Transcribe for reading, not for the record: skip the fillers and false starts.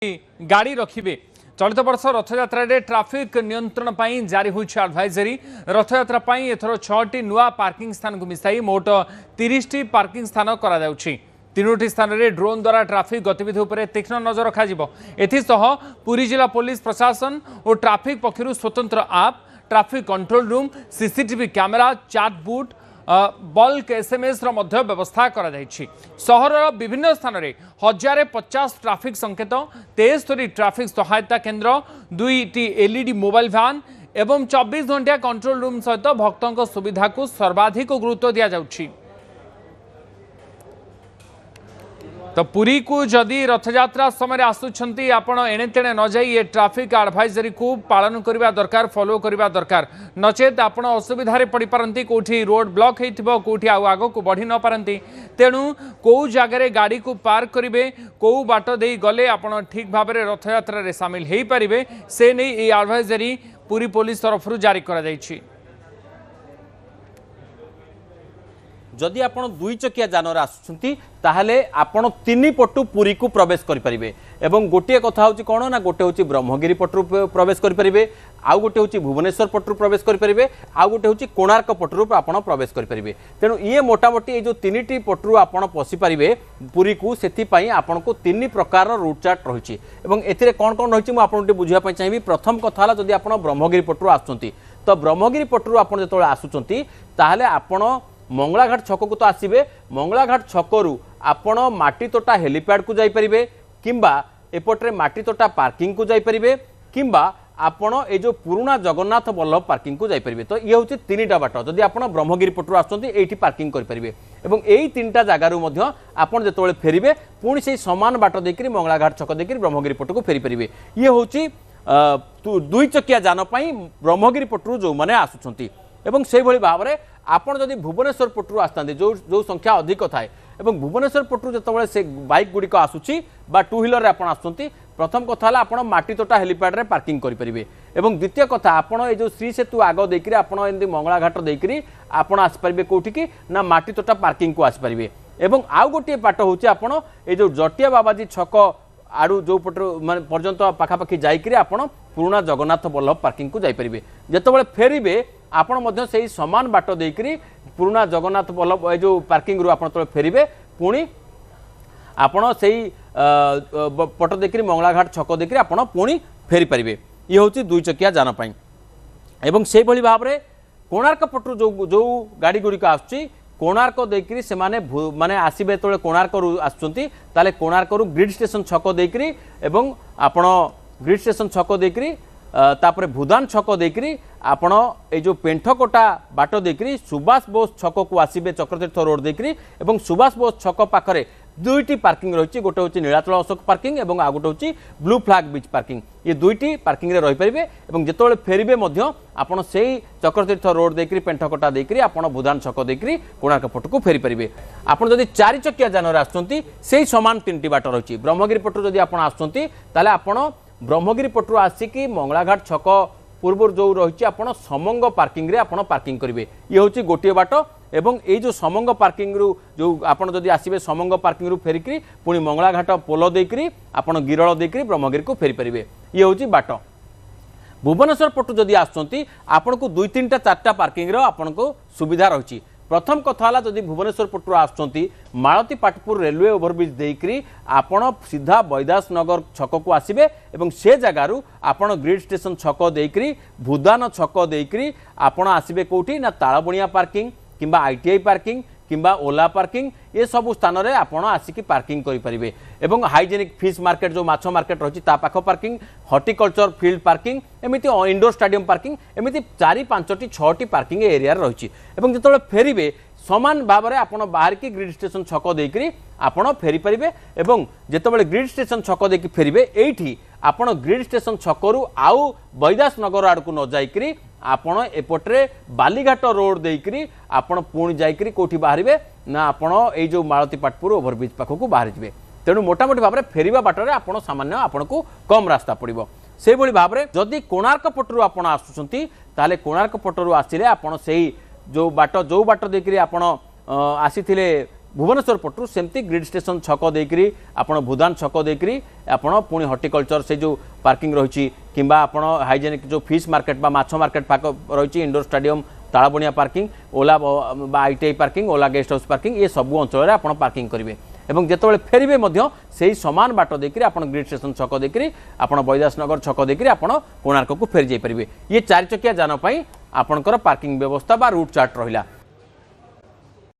गाड़ी रखिए। चलित वर्ष रथयात्रा ट्राफिक नियंत्रण पर जारी होइछ एडवाइजरी। रथयात्रा एथर 6टी नुआ पार्किंग स्थान को मिसाई मोट 30टी पार्किंग स्थान करा जाउछि। 3टी स्थान रे ड्रोन द्वारा ट्राफिक गतिविधि उपर तीक्ष्ण नजर रखाजिबो। एथिसह पुरी जिला पुलिस प्रशासन और ट्राफिक पक्षरु स्वतंत्र आप, traffic control room, CCTV camera, chat bot, bulk SMS रो व्यवस्था करा जायछि। सहर विभिन्न स्थान रे 1050 ट्राफिक संकेत, 73 ट्राफिक सहायता केन्द्र, 2टी एलईडी मोबाइल भ्यान एवं 24 घंटा कंट्रोल रूम सहित भक्तों सुविधा को सर्वाधिक गुरुत्व दिया जाउछि। तो पुरी को जदि रथयात्रा समय आसुछंती आपण एणे तेणे न जाई ये ट्राफिक एडवाइजरी को पालन करबा दरकार, फॉलो करबा दरकार। नचेत आपण असुविधा रे पड़ी पारंती, कोठी रोड ब्लॉक हेतिबो, कोठी आगो को बढ़ी न पारंती। तेणु को जगह गाड़ी को पार्क करिवे, को बाट देई गले आपण ठीक भाव में रथयात्रा रे शामिल हेई परिबे, से नै ए एडवाइजरी पुरी पुलिस तरफ जारी करा जायछि। जदि आपण दुई चकिया जानवर आसुछंती ताहले आपण तीन पटु पुरी को प्रवेश करि परिबे। एवं गोटे कथा होची कोन ना, गोटे होची ब्रह्मगिरी पटु प्रवेश करि परिबे, आउ गोटे होची भुवनेश्वर पटु प्रवेश करि परिबे, आउ गोटे होची कोणार्क पटु आपण प्रवेश करि परिबे। तेनु ये मोटामोटी ए जो तीनटी पटु आपण पसी परिबे पुरी को, सेति पई आपण को तीन प्रकार रूट चार्ट रहिछि। एवं एथिरे कोन कोन रहिछि मु आपण बुझिया पई चाहिबी। प्रथम कथा हला जदि आपण ब्रह्मगिरी पटु आसुछंती तो ब्रह्मगिरी पटु आपण जतोळे आसुछंती ताहले आपण मंगलाघाट छक को तो आसबे। मंगलाघाट छकरू आपण माटी तोटा हेलीपैड को जाई परिबे, किंबा एपटरे माटी तोटा पार्किंग को जाई परिबे, किंबा आपण ए जो पुराना जगन्नाथ वल्लभ पार्किंग को जाई परिबे। तो ये होची तीनटा बाट। जदि आपण ब्रह्मगिरी पटरू आसुछंती एठी पार्किंग करि परिबे। एवं एई तीनटा जागारू मध्य आपण जेतोळे फेरिबे पुणी सेही समान बाट देकरी मंगलाघाट छक देकरी ब्रह्मगिरी पटू को फेरी परिबे। ये होची दुई चकिया जान पई ब्रह्मगिरी पटरू जो माने आसुछंती। एवं से भली भाव में आपण जदि भुवनेश्वर पटू आसता जो जो संख्या अधिक थाए, एवं भुवनेश्वर पटू जो से बाइक गुड़िक आसूची बा टू व्हीलर आप आसुँच, प्रथम कथा आपण माटी तोटा हेलीपैड रे पार्किंग करेंगे। एवं द्वितीय कथा आपण ये जो श्री सेतु आग देकरी आपण एमती मंगलाघाट देकरी आपण आसपारे कौटी की ना माटी तोटा पार्किंग को आसपारे। एवं आउ गोटे बाट हूँ आपण ये जो जटिया बाबाजी छक आड़ू जो पट माने पर्यंत पाखापाखि जाइकरी आपण पुराना जगन्नाथ वल्लभ पार्किंग को जाइपारे। जेतबेले फेरिबे आपण मध्य सेही समान बाट देकरी पुराना जगन्नाथ वल्लभ ए जो पार्किंग रु आपण तले फेरिबे, पुणी आपण सेही पट देकरी मंगलाघाट छक देकरी आपण पुणी फेरी पारिबे। ये होची दुई चकिया जान पई। एवं से भली भाव में कोणार्क पटु जो गाड़ी गुड़िक आसुची कोणार्क देकरी से माने आसबे तो कोणार्क आसुचंती ताले कोणार्क ग्रिड स्टेशन छक देकरी एवं आपण ग्रिड स्टेशन छक देकरी तापरे भूदान छक देकरी आपण ए जो पेंठकोटा बाट देकरी सुभाष बोस छक को आसबे चक्रतीर्थ रोड देकरी। एवं सुभाष बोस छक पाखरे दुईटी पार्किंग रही, गोटे हूँ नीलाचल अशोक पार्किंग एवं आ गोटे हूँ ब्लू फ्लैग बीच पार्किंग। ये दुईटी पार्किंग रे रही पारिबे। एवं जेतोळे फेरिबे मध्य आपण सेही चक्रतीर्थ रोड देकरी पेंठकोटा देकरी आपण भूदान छक देकरी कोणार्क पटु को फेरी पारिबे। आपण जदि चारि चकिया जानवर आसुचंती सेही समान तीनटी बाट रही। ब्रह्मगिरी पटु जदि आपण आसुचंती ताले आपण ब्रह्मगिरी पटु आसिकी मंगलाघाट छक पूर्व जो रही आपण समंग पार्किंग रे आपण पार्किंग करेंगे। ये हूँ गोटे बाट। एवं ये जो समंग पार्किंग रु जो आपण जदि आसबे समंग पार्किंग रु फेरिकी पुणी मंगलाघाट पोल देकरी आपण गिरल देकरी ब्रह्मगिरी को फेरी पारिबे। ये हूँ बाट। भुवनेश्वर पटु जदि आसुचंती आपण को दुई तीन चार्टा पार्किंग रो आपण को सुविधा रही। प्रथम कथा हला जदि भुवनेश्वर पटु आसुचंती मालती पाटपुर रेलवे ओभरब्रिज देकरी आपण सीधा बैदास नगर छक को आसबे एवं से जगारू आपण ग्रिड स्टेशन छक देकरी भूदान छक देकरी आपण आसबे कोठी ना तालबणिया पार्किंग किंबा आईटीआई पार्किंग किंबा ओला पार्किंग ये सब स्थान रे आपण आसिकी पार्किंग करि परिबे। एवं हाइजेनिक फिश मार्केट जो माछ मार्केट रही ता पाख parking, horticulture field parking, Amity indoor stadium parking, Amity 4-5टी 6टी पार्किंग एरिया रही। एवं जेतोळे फेरिबे समान भाव में आपण बाहर की ग्रिड स्टेशन छक देकरी आपण फेरी पारिबे। एवं जेतोळे ग्रिड स्टेशन छक देकी फेरिबे एठी आपण ग्रिड स्टेशन छकरू आउ बैदास नगर आड़ को न जाइकरी आपण एपटरे बालीघाट रोड देकरी आपण पुणी जाइकरी कोठी बाहरिबे ना आपण ए जो मालती पाटपुर ओभरब्रिज पाख को बाहर जिवे। तेणु मोटामोटी भाव में फेरिबा बाटरे आपण सामान्य आपण को कम रास्ता पड़िबो। से भली भाव में जदि कोणार्क पटरू आपण आसुचंती ताले कोणार्क पटरू आसिले आपण सेही जो बाट देकरी आपण आसीथिले भुवनेश्वर पटू सेमती ग्रिड स्टेशन छक देकरी आपण भूदान छक देकरी आपण पुणी हॉर्टिकल्चर से जो पार्किंग रही किंबा आपण हाइजेनिक जो फिश मार्केट बा माछ मार्केट पाक रही इंडोर स्टेडियम तालबणिया पार्किंग ओला आईटीआई पार्किंग ओला गेस्ट हाउस पार्किंग ये सब अंचल में आपण पार्किंग करेंगे एवं जिते फेरबे से समान बाट देकर आप ग्रिड स्टेशन छक देकर आप बैदासनगर छक देकर आप कोणार्क को फेरी जापर ये 4 चकिया जान आपणकर पार्किंग व्यवस्था बा रूट चार्ट रहा